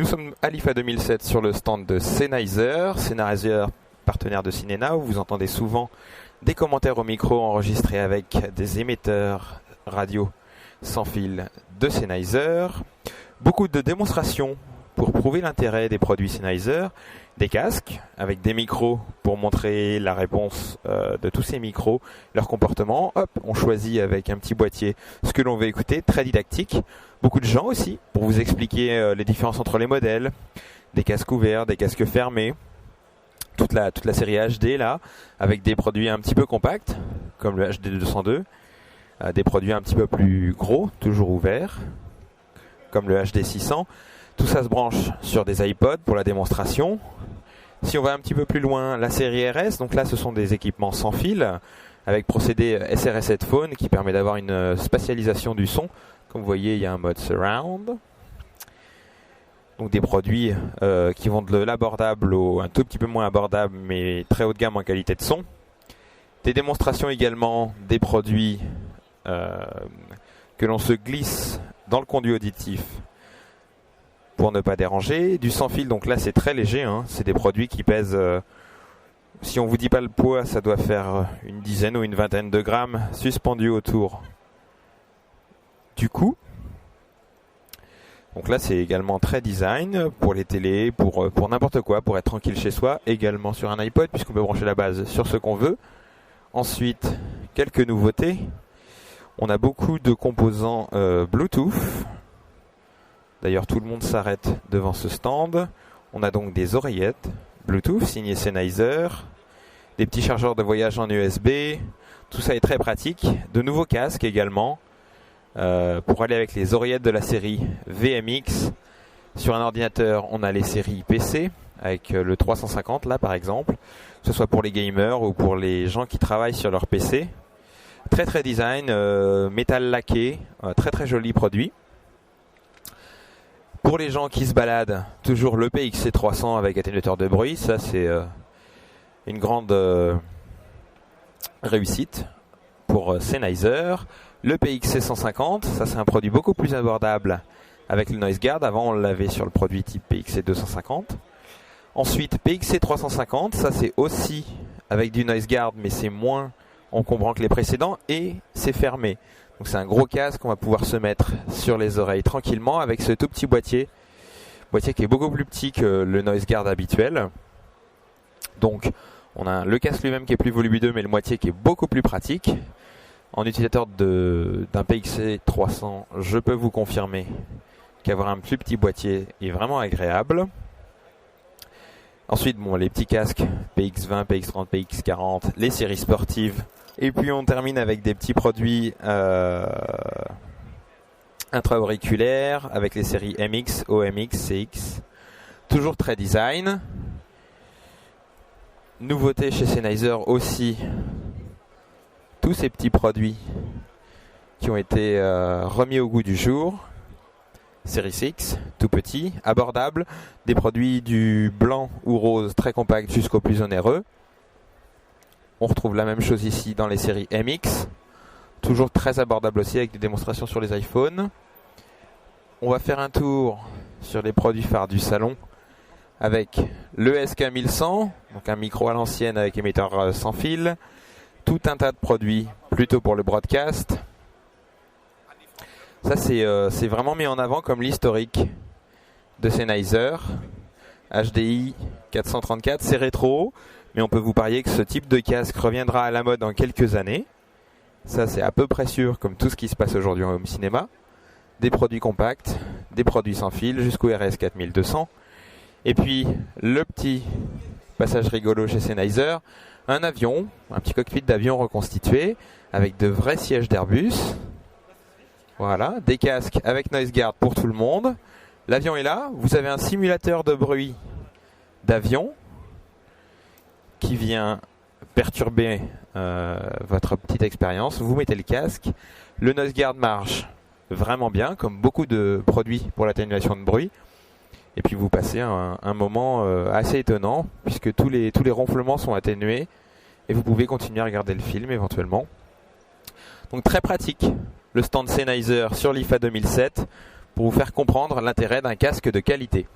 Nous sommes à l'IFA 2007 sur le stand de Sennheiser. Sennheiser, partenaire de Cinéna, où vous entendez souvent des commentaires au micro enregistrés avec des émetteurs radio sans fil de Sennheiser. Beaucoup de démonstrations pour prouver l'intérêt des produits Sennheiser. Des casques avec des micros pour montrer la réponse de tous ces micros, leur comportement. Hop, on choisit avec un petit boîtier ce que l'on veut écouter, très didactique. Beaucoup de gens aussi pour vous expliquer les différences entre les modèles, des casques ouverts, des casques fermés. Toute la série HD là, avec des produits un petit peu compacts, comme le HD 202, des produits un petit peu plus gros, toujours ouverts, comme le HD 600. Tout ça se branche sur des iPods pour la démonstration. Si on va un petit peu plus loin, la série RS, donc là ce sont des équipements sans fil, avec procédé SRS Headphone qui permet d'avoir une spatialisation du son. Comme vous voyez, il y a un mode surround. Donc des produits qui vont de l'abordable au un tout petit peu moins abordable, mais très haut de gamme en qualité de son. Des démonstrations également des produits que l'on se glisse dans le conduit auditif pour ne pas déranger. Du sans fil, donc là c'est très léger, hein. C'est des produits qui pèsent, si on vous dit pas le poids, ça doit faire une dizaine ou une vingtaine de grammes suspendus autour du cou. Donc là c'est également très design pour les télés, pour n'importe quoi, pour être tranquille chez soi, également sur un iPod puisqu'on peut brancher la base sur ce qu'on veut. Ensuite, quelques nouveautés. On a beaucoup de composants Bluetooth. D'ailleurs, tout le monde s'arrête devant ce stand. On a donc des oreillettes Bluetooth signées Sennheiser, des petits chargeurs de voyage en USB. Tout ça est très pratique. De nouveaux casques également pour aller avec les oreillettes de la série VMX. Sur un ordinateur, on a les séries PC avec le 350 là par exemple, que ce soit pour les gamers ou pour les gens qui travaillent sur leur PC. Très très design, métal laqué, très très joli produit. Pour les gens qui se baladent, toujours le PXC300 avec atténuateur de bruit, ça c'est une grande réussite pour Sennheiser. Le PXC150, ça c'est un produit beaucoup plus abordable avec le Noise Guard. Avant on l'avait sur le produit type PXC250. Ensuite PXC350, ça c'est aussi avec du Noise Guard, mais c'est moins encombrant que les précédents et c'est fermé. Donc c'est un gros casque qu'on va pouvoir se mettre sur les oreilles tranquillement avec ce tout petit boîtier qui est beaucoup plus petit que le Noise Guard habituel. Donc on a le casque lui-même qui est plus volumineux mais le boîtier qui est beaucoup plus pratique. En utilisateur d'un PXC300, je peux vous confirmer qu'avoir un plus petit boîtier est vraiment agréable. Ensuite, les petits casques PX20, PX30, PX40, les séries sportives. Et puis on termine avec des petits produits intra-auriculaires avec les séries MX, OMX, CX. Toujours très design. Nouveauté chez Sennheiser aussi, tous ces petits produits qui ont été remis au goût du jour. Série 6, tout petit, abordable. Des produits du blanc ou rose très compact jusqu'au plus onéreux. On retrouve la même chose ici dans les séries MX. Toujours très abordable aussi avec des démonstrations sur les iPhones. On va faire un tour sur les produits phares du salon avec le SK1100, donc un micro à l'ancienne avec émetteur sans fil. Tout un tas de produits plutôt pour le broadcast. Ça c'est vraiment mis en avant comme l'historique de Sennheiser. HDI 434, c'est rétro. Mais on peut vous parier que ce type de casque reviendra à la mode dans quelques années. Ça c'est à peu près sûr, comme tout ce qui se passe aujourd'hui en home cinéma. Des produits compacts, des produits sans fil jusqu'au RS 4200. Et puis le petit passage rigolo chez Sennheiser, un avion, un petit cockpit d'avion reconstitué avec de vrais sièges d'Airbus. Voilà, des casques avec Noise Guard pour tout le monde. L'avion est là, vous avez un simulateur de bruit d'avion qui vient perturber votre petite expérience. Vous mettez le casque, le Noise Guard marche vraiment bien, comme beaucoup de produits pour l'atténuation de bruit. Et puis vous passez un moment assez étonnant, puisque tous les ronflements sont atténués, et vous pouvez continuer à regarder le film éventuellement. Donc très pratique, le stand Sennheiser sur l'IFA 2007, pour vous faire comprendre l'intérêt d'un casque de qualité.